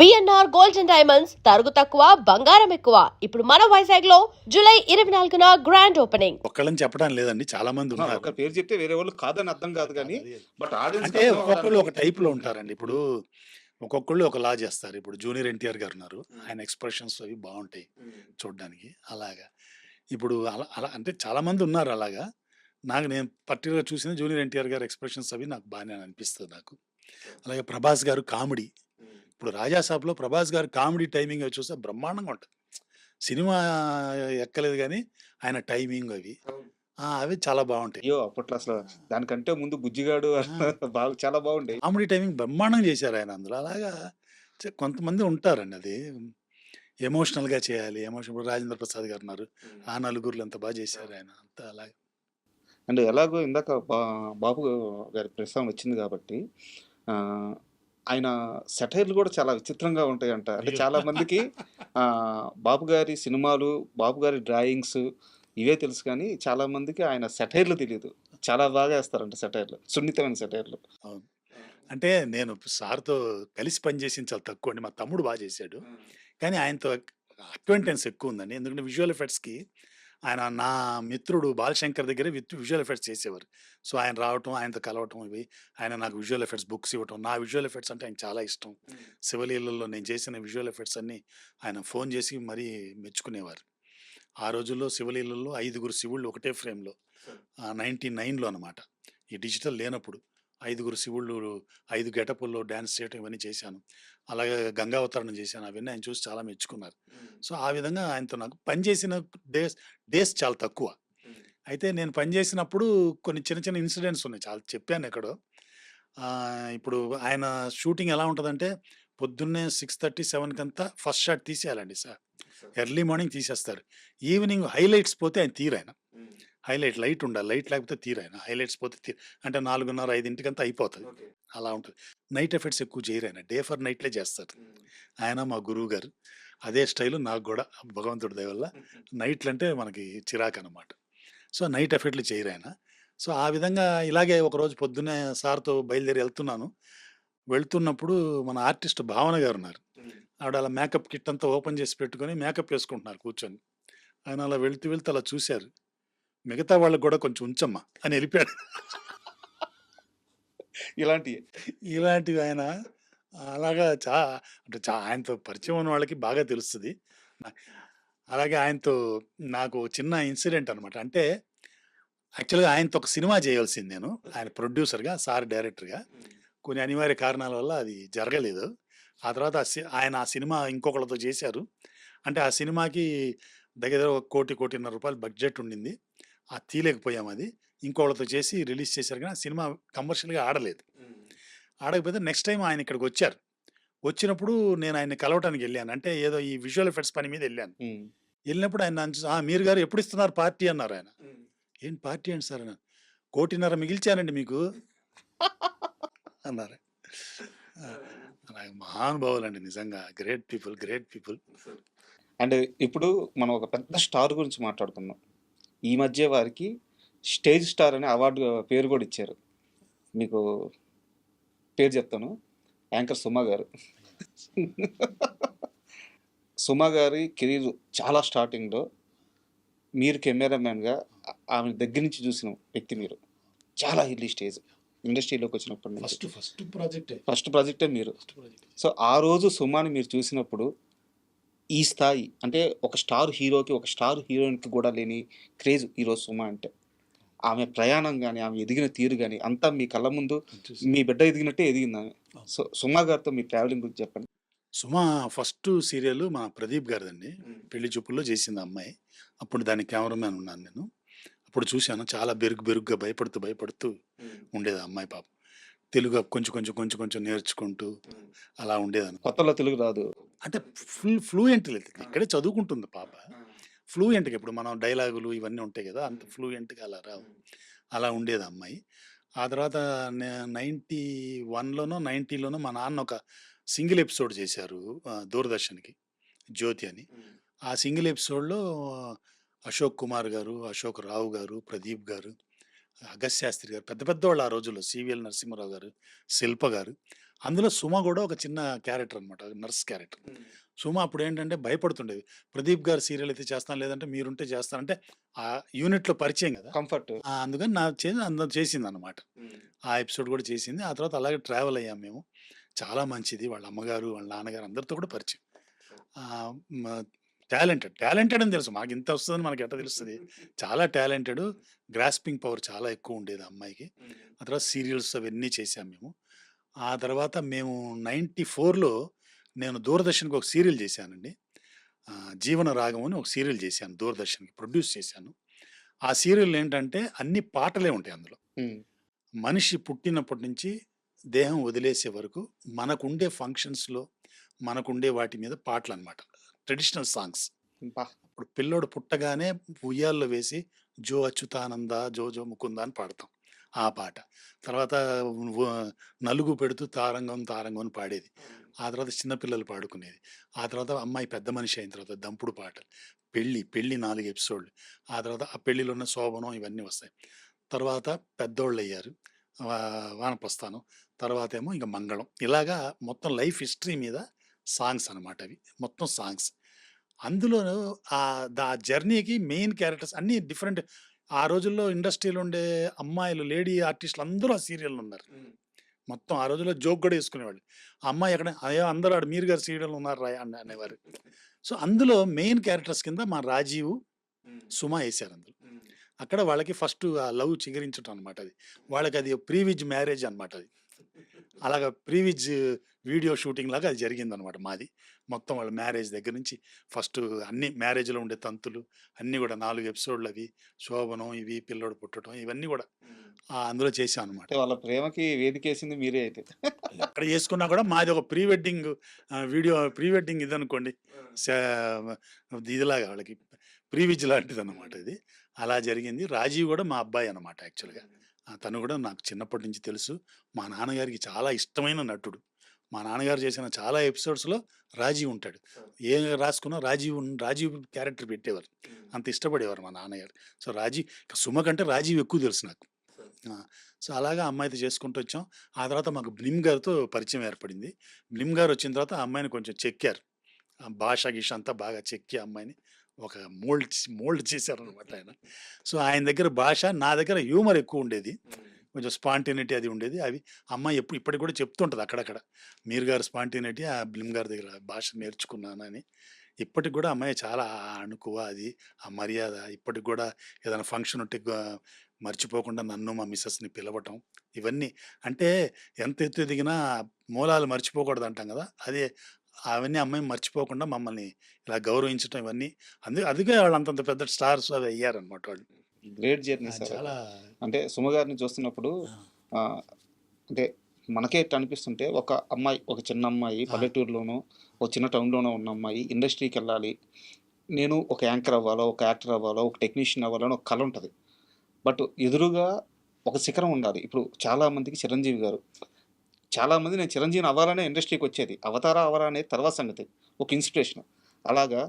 BNR gold and diamonds తరుగు తక్కువ బంగారం ఎక్కువ. ఇప్పుడు మన వైజాగ్ లో జూలై 24న గ్రాండ్ ఓపెనింగ్. ఒక్కళ్ళని చెప్పడం లేదండి, చాలా మంది ఉన్నారు. ఒక పేరు చెప్తే వేరే వాళ్ళు కాదని అర్థం కాదు కానీ బట్ ఆడియన్స్ అంటే ఒక్కొక్కళ్ళు ఒక టైప్ లో ఉంటారండి. ఇప్పుడు ఒక్కొక్కళ్ళు ఒకలా చేస్తారు. ఇప్పుడు జూనియర్ ఎన్టీఆర్ గారు ఉన్నారు, ఆయన ఎక్స్ప్రెషన్స్ అవి బాగుంటాయి చూడడానికి. అలాగా ఇప్పుడు అలా అలా అంటే చాలా మంది ఉన్నారు అలాగా. నేను పర్టికులర్ చూసిన జూనియర్ ఎన్టీఆర్ గారి ఎక్స్ప్రెషన్స్ అవి నాకు బాగానే అనిపిస్తుంది నాకు. అలాగే ప్రభాస్ గారు కామెడీ, ఇప్పుడు రాజాసాబ్లో ప్రభాస్ గారు కామెడీ టైమింగ్ అవి చూస్తే బ్రహ్మాండంగా ఉంటుంది. సినిమా ఎక్కలేదు కానీ ఆయన టైమింగ్ అవి అవి చాలా బాగుంటాయి. అయ్యో అప్పట్లో అసలు దానికంటే ముందు బుజ్జిగాడు బాగా చాలా బాగుంటాయి. కామెడీ టైమింగ్ బ్రహ్మాండంగా చేశారు ఆయన అందులో. అలాగా కొంతమంది ఉంటారండి, అది ఎమోషనల్గా చేయాలి. ఇప్పుడు రాజేంద్ర ప్రసాద్ గారు ఉన్నారు, ఆ నలుగురులు ఎంత బాగా చేశారు ఆయన అంతా. అలాగే అండ్ ఎలాగో ఇందాక బాబు గారి ప్రస్తావన వచ్చింది కాబట్టి ఆయన సెటైర్లు కూడా చాలా విచిత్రంగా ఉంటాయంట. అంటే చాలా మందికి బాబు గారి సినిమాలు, బాబు గారి డ్రాయింగ్స్ ఇవే తెలుసు కానీ చాలా మందికి ఆయన సెటైర్లు తెలియదు. చాలా బాగా వేస్తారంట సెటైర్లు, సున్నితమైన సెటైర్లు. అవును, అంటే నేను సార్తో కలిసి పనిచేసింది చాలా తక్కువ అండి. మా తమ్ముడు బాగా చేశాడు, కానీ ఆయనతో అక్వెంటెన్స్ ఎక్కువ ఉందండి. ఎందుకంటే విజువల్ ఎఫెక్ట్స్కి ఆయన నా మిత్రుడు బాలశంకర్ దగ్గర విజువల్ ఎఫెక్ట్స్ చేసేవారు. సో ఆయన రావటం, ఆయనతో కలవటం, ఇవి ఆయన నాకు విజువల్ ఎఫెక్ట్స్ బుక్స్ ఇవ్వటం. నా విజువల్ ఎఫెక్ట్స్ అంటే ఆయన చాలా ఇష్టం. శివలీలలో నేను చేసిన విజువల్ ఎఫెక్ట్స్ అన్నీ ఆయన ఫోన్ చేసి మరీ మెచ్చుకునేవారు. ఆ రోజుల్లో శివలీలలో 5గురు శివుళ్ళు ఒకటే ఫ్రేమ్లో, 99లో అనమాట, ఈ డిజిటల్ లేనప్పుడు 5గురు శివుళ్ళు 5 గెటపుల్లో డ్యాన్స్ చేయటం ఇవన్నీ చేశాను. అలాగే గంగావతరణం చేశాను. అవన్నీ ఆయన చూసి చాలా మెచ్చుకున్నారు. సో ఆ విధంగా ఆయనతో నాకు పనిచేసిన డేస్ చాలా తక్కువ. అయితే నేను పనిచేసినప్పుడు కొన్ని చిన్న చిన్న ఇన్సిడెంట్స్ ఉన్నాయి, చాలా చెప్పాను ఎక్కడో. ఇప్పుడు ఆయన షూటింగ్ ఎలా ఉంటుందంటే పొద్దున్నే 6:30, 7కి అంతా ఫస్ట్ షాట్ తీసేయాలండి సార్. ఎర్లీ మార్నింగ్ తీసేస్తారు. ఈవినింగ్ హైలైట్స్ పోతే ఆయన తీరాయన. లైట్ ఉండాలి, లైట్ లేకపోతే తీరాయన. హైలైట్స్ పోతే అంటే 4:30, 5ంటికంతా అయిపోతుంది. అలా ఉంటుంది. నైట్ ఎఫెక్ట్స్ ఎక్కువ చేయరు ఆయన, డే ఫర్ నైట్లే చేస్తారు. ఆయన మా గురువు గారు అదే స్టైలు నాకు కూడా భగవంతుడి దయ వల్ల. నైట్లు అంటే మనకి చిరాకు అనమాట. సో నైట్ ఎఫెక్ట్లు చేయరు ఆయన. సో ఆ విధంగా ఇలాగే ఒకరోజు పొద్దున్నే సార్తో బయలుదేరి వెళ్తున్నప్పుడు మన ఆర్టిస్ట్ భావన గారు ఉన్నారు. ఆవిడ అలా మేకప్ కిట్ అంతా ఓపెన్ చేసి పెట్టుకొని మేకప్ వేసుకుంటున్నారు కూర్చొని. ఆయన అలా వెళ్తూ అలా చూశారు. మిగతా వాళ్ళకి కూడా కొంచెం ఉంచమ్మా అని వెళ్ళిపోయాడు. ఇలాంటివి ఆయన అలాగా అంటే ఆయనతో పరిచయం ఉన్న వాళ్ళకి బాగా తెలుస్తుంది. అలాగే ఆయనతో నాకు చిన్న ఇన్సిడెంట్ అనమాట. అంటే యాక్చువల్గా ఆయనతో ఒక సినిమా చేయాల్సింది నేను, ఆయన ప్రొడ్యూసర్గా, సార్ డైరెక్టర్గా. కొన్ని అనివార్య కారణాల వల్ల అది జరగలేదు. ఆ తర్వాత ఆయన ఆ సినిమా ఇంకొకళ్ళతో చేశారు. అంటే ఆ సినిమాకి దగ్గర 1 కోటి, 1.5 రూపాయలు బడ్జెట్ ఉండింది. తీయలేకపోయాం. అది ఇంకోళ్ళతో చేసి రిలీజ్ చేశారు, కానీ ఆ సినిమా కమర్షియల్గా ఆడలేదు. ఆడకపోతే నెక్స్ట్ టైం ఆయన ఇక్కడికి వచ్చారు. వచ్చినప్పుడు నేను ఆయన్ని కలవటానికి వెళ్ళాను. అంటే ఏదో ఈ విజువల్ ఎఫెక్ట్స్ పని మీద వెళ్ళాను. వెళ్ళినప్పుడు ఆయన మీరు గారు ఎప్పుడు ఇస్తున్నారు పార్టీ అన్నారు. ఆయన ఏంటి పార్టీ ఏంటి సార్ అన్నారు. 1.5 కోటి మిగిల్చానండి మీకు అన్నారు. మహానుభావులు అండి, నిజంగా గ్రేట్ పీపుల్. అండ్ ఇప్పుడు మనం ఒక పెద్ద స్టార్ గురించి మాట్లాడుకున్నాం. ఈ మధ్య వారికి స్టేజ్ స్టార్ అనే అవార్డు పేరు కూడా ఇచ్చారు. మీకు పేరు చెప్తాను, యాంకర్ సుమా గారు. సుమా గారి కెరీర్ చాలా స్టార్టింగ్లో మీరు కెమెరామ్యాన్గా ఆమె దగ్గర నుంచి చూసిన వ్యక్తి మీరు. చాలా ఎర్లీ స్టేజ్ ఇండస్ట్రీలోకి వచ్చినప్పటి నుంచి ఫస్ట్ ప్రాజెక్టే మీరు. సో ఆ రోజు సుమాని మీరు చూసినప్పుడు ఈ స్థాయి అంటే ఒక స్టార్ హీరోకి, ఒక స్టార్ హీరోయిన్కి కూడా లేని క్రేజ్ ఈరోజు సుమా అంటే. ఆమె ప్రయాణం కానీ, ఆమె ఎదిగిన తీరు కానీ అంతా మీ కళ్ళ ముందు మీ బిడ్డ ఎదిగినట్టే ఎదిగింది ఆమె. సో సుమా గారితో మీ ట్రావెలింగ్ గురించి చెప్పండి. సుమా ఫస్ట్ సీరియల్ మా ప్రదీప్ గారిదండి, పెళ్లి చూపుల్లో చేసింది అమ్మాయి. అప్పుడు దాని కెమెరామ్యాన్ ఉన్నాను నేను. అప్పుడు చూశాను, చాలా బెరుగ్గా భయపడుతూ ఉండేది అమ్మాయి. పాపం తెలుగు కొంచెం నేర్చుకుంటూ అలా ఉండేదాన్ని. కొత్తలో తెలుగు రాదు అంటే ఫ్లూయెంట్ లేదు, ఇక్కడే చదువుకుంటుంది పాప. ఫ్లూయెంట్గా ఇప్పుడు మనం డైలాగులు ఇవన్నీ ఉంటాయి కదా, అంత ఫ్లూయెంట్గా అలా రావు. అలా ఉండేది అమ్మాయి. ఆ తర్వాత 91లోనో 90లోనో మా నాన్న ఒక సింగిల్ ఎపిసోడ్ చేశారు దూరదర్శన్కి, జ్యోతి అని. ఆ సింగిల్ ఎపిసోడ్లో అశోక్ కుమార్ గారు, అశోక్ రావు గారు, ప్రదీప్ గారు, అగస్త్య శాస్త్రి గారు, పెద్ద వాళ్ళు ఆ రోజుల్లో, సివిఎల్ నరసింహారావు గారు, శిల్ప గారు, అందులో సుమ కూడా ఒక చిన్న క్యారెక్టర్ అనమాట, నర్స్ క్యారెక్టర్. సుమ అప్పుడు ఏంటంటే భయపడుతుండేది. ప్రదీప్ గారు సీరియల్ అయితే చేస్తాను, లేదంటే మీరుంటే చేస్తానంటే ఆ యూనిట్‌లో పరిచయం కదా! కంఫర్ట్. అందుకని నా అందులో చేసిందనమాట. ఆ ఎపిసోడ్ కూడా చేసింది. ఆ తర్వాత అలాగే ట్రావెల్ అయ్యాం మేము. చాలా మంచిది. వాళ్ళ అమ్మగారు, వాళ్ళ నాన్నగారు అందరితో కూడా పరిచయం. ఆహ్, మ టాలెంటెడ్ అని తెలుసు. మాకింత వస్తదని మనకెట్ట తెలుస్తది? చాలా టాలెంటెడు. గ్రాస్పింగ్ పవర్ చాలా ఎక్కువుండేది ఆ అమ్మాయికి. ఆ తర్వాత సీరియల్స్ అవన్నీ చేశాం మేము. ఆ తర్వాత మేము 94లో నేను దూరదర్శన్‌కి ఒక సీరియల్ చేశానండి. 'జీవన రాగం' అని ఒక సీరియల్ చేశాను దూరదర్శన్‌కి. ప్రొడ్యూస్ చేశాను. ఆ సీరియల్ ఏంటంటే అన్ని పాటలే ఉంటాయి అందులో. హ్మ్. మనిషి పుట్టినప్పటి నుంచి దేహం వదిలేసే వరకు మనకుండే ఫంక్షన్స్‌లో, మనకుండే వాటి మీద పాటలనమాట. Traditional songs. అబ్బా! ఇప్పుడు పిల్లోడు పుట్టగానే ఉయ్యాల్లో వేసి 'జో అచ్యుతానంద జో జో ముకుంద' అని పాడతాం. ఆ పాట. తర్వాత వ నలుగు పెడుతూ 'తారంగం తారంగం' అని పాడేది. ఆ తర్వాత చిన్న పిల్లలు పాడుకునేది. ఆ తర్వాత అమ్మాయి పెద్ద మనిషి అయిన తర్వాత దంపుడు పాటలు. పెళ్లి 4 ఎపిసోడ్‌లు. ఆ తర్వాత ఆ పెళ్లిలో ఉన్న శోభనం ఇవన్నీ వస్తాయి. తర్వాత పెద్దోళ్ళయ్యారు. వానప్రస్థానం. తర్వాతేమో ఇంక మంగళం. ఇలాగా మొత్తం లైఫ్ హిస్టరీ మీద సాంగ్స్ అనమాట అవి. మొత్తం సాంగ్స్. అందులోను దా జర్నీకి మెయిన్ క్యారెక్టర్స్ అన్నీ డిఫరెంట్. ఆ రోజుల్లో ఇండస్ట్రీలో ఉండే అమ్మాయిలు, లేడీ ఆర్టిస్టులు అందరూ ఆ సీరియల్‌లో ఉన్నారు. మొత్తం ఆ రోజుల్లో జోక్ గూడా యేసుకునేవాళ్ళు. ఆ అమ్మాయి ఎక్కడ అయ్యో! అందరూ ఆడ మీరు గారు సీరియల్‌లో ఉన్నారురా అనేవారు. సో, అందులో మెయిన్ క్యారెక్టర్స్ కింద మా రాజీవ్, సుమ యేసారు అందులో. అక్కడ వాళ్ళకి ఫస్ట్ ఆ లవ్ చిగురించటం అనమాట అది. వాళ్ళకది ప్రీవిజ్ మ్యారేజ్ అనమాట అది. అలాగా ప్రీవిజ్ వీడియో షూటింగ్ లాగా అది జరిగిందనమాట మాది. మొత్తం వాళ్ళ మ్యారేజ్ దగ్గర నుంచి ఫస్ట్ అన్ని మ్యారేజ్‌లో ఉండే తంతులు అన్నీ గూడా 4 ఎపిసోడ్‌లు అవి. శోభనం ఇవి, పిల్లోడు పుట్టటం ఇవన్నీ గూడా అందులో చేశాం అనమాట. అంటే వాళ్ళ ప్రేమకి వేదికేసింది మీరే అయితే. ఎక్కడ చేసుకున్నా కూడా మాది ఒక pre wedding video pre wedding ఇదనుకోండి. సా ఇదిలాగా వాళ్ళకి ప్రీవిజ్ లాంటిదనమాట ఇది. అలా జరిగింది. రాజీవ్ గూడా మా అబ్బాయి అనమాట యాక్చువల్‌గా. తను గూడా నాకు చిన్నప్పటి నుంచి తెలుసు. మా నాన్నగారికి చాలా ఇష్టమైన నటుడు. మా నాన్నగారు చేసిన చాలా ఎపిసోడ్స్‌లో రాజీవ్ ఉంటాడు. ఏం రాసుకున్నా రాజీవ్ క్యారెక్టర్ పెట్టేవారు. అంత ఇష్టపడేవారు మా నాన్నగారు. సో, సుమ కంటే రాజీవ్ ఎక్కువ తెలుసు నాకు. ఆ! సో, అలాగా అమ్మాయితో చేసుకుంటూ వచ్చాం. ఆ తర్వాత మాకు బ్లిమ్ గారితో పరిచయం ఏర్పడింది. బ్లిమ్ గారొచ్చిన తర్వాత ఆ అమ్మాయిని కొంచెం చెక్కారు. భాష, గీష అంతా బాగా చెక్కి ఆ అమ్మాయిని ఒక మోల్డ్ చేశారనమాట ఆయన. సో, ఆయన దగ్గర భాష, నా దగ్గర హ్యూమర్ ఎక్కువుండేది. కొంచెం స్పాంటేనిటీ అది ఉండేది. అమ్మాయి ఇప్పటికి కూడా చెప్తుంటది అక్కడక్కడ. మీరు గారి స్పాంటేనిటీ ఆ బ్లిమ్ గారి దగ్గర భాష నేర్చుకున్నానని. ఇప్పటికి కూడా అమ్మాయి చాలా అణకువ అది, ఆ మర్యాద ఇప్పటికి గూడా ఏదైనా ఫంక్షన్ ఉంటే మర్చిపోకుండా నన్ను, మా మిసెస్‌ని పిలవటం. ఇవన్నీ అంటే ఎంత ఎత్తు ఎదిగినా మూలాలు మర్చిపోకూడదంటాం గదా! అవన్నీ అమ్మాయి మర్చిపోకుండా మమ్మల్ని ఇలా గౌరవించటం ఇవన్నీ అందుకే వాళ్ళు అంతంత పెద్ద స్టార్స్ అవి అయ్యారనమాట వాళ్ళు. గ్రేట్ జర్నీ సార్ అది. చాలా అంటే సుమ గారిని చూస్తున్నప్పుడు ఆ! ఆహ్, అంటే మనకే ఇట్ట అనిపిస్తుంటే ఒక అమ్మాయి, ఒక చిన్న అమ్మాయి ఆ! పల్లెటూరులోనో, ఒక చిన్న టౌన్‌లోనో ఉన్న అమ్మాయి ఇండస్ట్రీకెళ్ళాలి. నేను ఒక యాంకర్ అవ్వాలో, ఒక యాక్టర్ అవ్వాలో, ఒక టెక్నీషియన్ అవ్వాలో అని ఒక కల ఉంటది. బట్ ఎదురుగా ఒక శిఖరం ఉండాలి. ఇప్పుడు చాలామందికి చిరంజీవి గారు. చాలామంది నేను చిరంజీవిని అవ్వాలనే ఇండస్ట్రీకొచ్చేది. అవతారా, అవ్వరా అనేది తర్వాత సంగతి. ఒక ఇన్‌స్పిరేషన్. అలాగా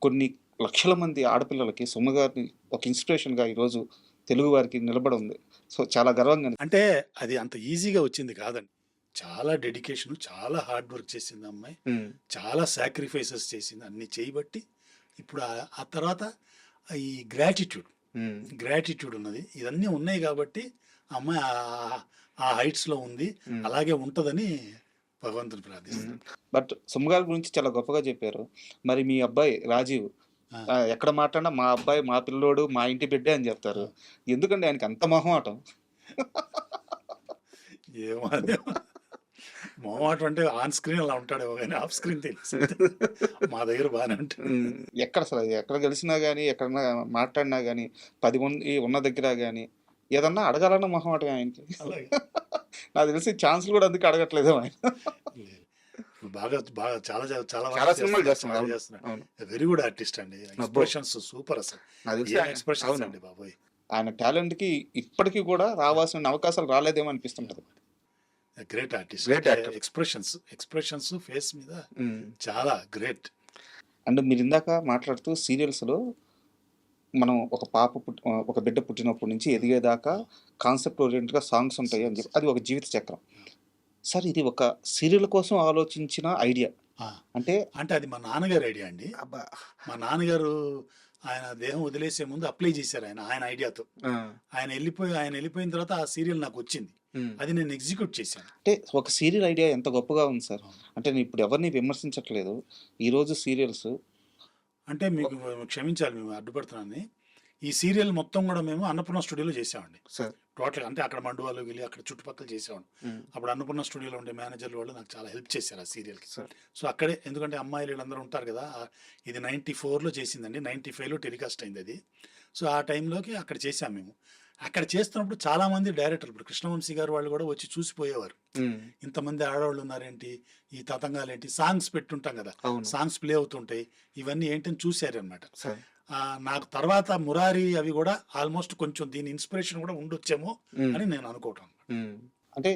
కొన్ని లక్షల మంది ఆడపిల్లలకి సుమ గారిని ఒక ఇన్‌స్పిరేషన్‌గా ఈరోజు తెలుగు వారికి నిలబడి ఉంది. సో, చాలా గర్వంగా అంటే అది అంత ఈజీగా వచ్చింది కాదండి. చాలా డెడికేషను, చాలా హార్డ్ వర్క్ చేసింది ఆ అమ్మాయి. హ్మ్. చాలా సాక్రిఫైసెస్ చేసింది. అన్నీ చేయబట్టి ఇప్పుడు ఆ తర్వాత ఈ గ్రాటిట్యూడ్, హ్మ్. గ్రాటిట్యూడ్ ఉన్నది. ఇవన్నీ ఉన్నాయి కాబట్టి ఆ అమ్మాయి ఆ హైట్స్‌లో ఉంది. హ్మ్. అలాగే ఉంటదని భగవంతుని హ్మ్. ప్రార్థిస్తున్నాను. బట్ సుమ గారి గురించి చాలా గొప్పగా చెప్పారు. మరి మీ అబ్బాయి రాజీవ్ ఆ! ఎక్కడ మాట్లాడినా మా అబ్బాయి, మా పిల్లోడు, మా ఇంటి బిడ్డే అని ఆ! చెప్తారు. ఎందుకండి ఆయనకి అంత మొహమాటం? ఏమో అదే మొహమాటం అంటే ఆన్ స్క్రీన్ అలా ఉంటాడేమో గానీ ఆఫ్ స్క్రీన్ తెలుసు. మా దగ్గర బానే ఉంటాడు. హ్మ్. ఎక్కడ కలిసినా గాని, ఎక్కడన్నా మాట్లాడినా గాని, 10 మంది ఉన్న దగ్గర గాని, ఏదన్నా అడగాలన్నా మొహమాటమే ఆయనకి. అలాగే. నాకు తెలిసి ఛాన్స్‌లు కూడా అందుకే అడగట్లేదేమో ఆయన. లేదు. ఇప్పుడు బాగా బాగా చాలా చాలా వర్క్ సినిమాలు చేస్తున్నాడు. చేస్తున్నాడు. చాలా అవును. చేస్తున్నాడు. అవును. వెరీ గుడ్ ఆర్టిస్ట్ అండి. అబ్బో! ఎక్స్‌ప్రెషన్స్ సూపర్ అసలు. నాకు తెలిసి ఏం ఆయన ఎక్స్‌ప్రెషన్స్ అవును. అండి బాబోయ్! ఆయన టాలెంట్‌కి ఇప్పటికి కూడా రావాల్సిన అవకాశాలు రాలేదేమో అనిపిస్తుంటది. Great artist. గ్రేట్ అంటే యాక్టర్. ఎక్స్‌ప్రెషన్స్ ఫేస్ మీద హ్మ్. చాలా గ్రేట్. అండ్ మీరిందాక మాట్లాడుతూ సీరియల్స్‌లో మనం ఒక బిడ్డ పుట్టినప్పటి నుంచి ఎదిగేదాకా కాన్సెప్ట్ ఓరియెంటెడ్‌గా సాంగ్స్ ఉంటాయి అని చెప్పి. అది ఒక జీవిత చక్రం. సార్ ఇది ఒక సీరియల్ కోసం ఆలోచించిన ఐడియా. ఆ, అంటే అంటే అది మా నాన్నగారి ఐడియా అండి. అబ్బా! మా నాన్నగారు ఆయన దేహం వదిలేసే ముందు అప్లై చేశారు ఆయన ఐడియాతో. ఆ! ఆయన వెళ్ళిపోయిన తర్వాత ఆ సీరియల్ నాకు వచ్చింది. హ్మ్. అది నేను ఎగ్జిక్యూట్ చేశాను. అంటే ఒక సీరియల్ ఐడియా ఎంత గొప్పగా ఉంది సార్. అంటే నేను ఇప్పుడు ఎవరిని విమర్శించట్లేదు. ఈరోజు సీరియల్స్ అంటే మీకు క్షమించాలి, మేము అడ్డుపడుతున్నాను. ఈ సీరియల్ మొత్తం కూడా మేము అన్నపూర్ణ స్టూడియోలో చేసామండి. సార్. టోటల్ అంటే అక్కడ మండువాలోకి వెళ్ళి అక్కడ చుట్టుపక్కల చేసేవాడు. హ్మ్. అప్పుడు అన్నపూర్ణ స్టూడియోలో ఉండే మేనేజర్లు వాళ్ళు నాకు చాలా హెల్ప్ చేశారు ఆ సీరియల్కి. సార్. సో అక్కడే, ఎందుకంటే అమ్మాయిలు వీళ్ళందరూ ఉంటారు కదా. ఇది 94లో చేసిందండి, 95లో టెలికాస్ట్ అయింది అది. సో ఆ టైంలోకి అక్కడ చేసాం మేము. అక్కడ చేస్తున్నప్పుడు చాలామంది డైరెక్టర్లు, ఇప్పుడు కృష్ణవంశీ గారు వాళ్ళు కూడా వచ్చి చూసిపోయేవారు. హ్మ్. ఇంతమంది ఆడవాళ్ళు ఉన్నారేంటి, ఈ తతంగాలు ఏంటి, సాంగ్స్ పెట్టుంటాం కదా, అవును. సాంగ్స్ ప్లే అవుతుంటాయి, ఇవన్నీ ఏంటని చూశారనమాట. సార్. నాకు తర్వాత మురారి అవి కూడా ఆల్మోస్ట్ కొంచెం దీని ఇన్స్పిరేషన్ కూడా ఉండొచ్చేమో హ్మ్. అని నేను అనుకోవటం. హ్మ్. అంటే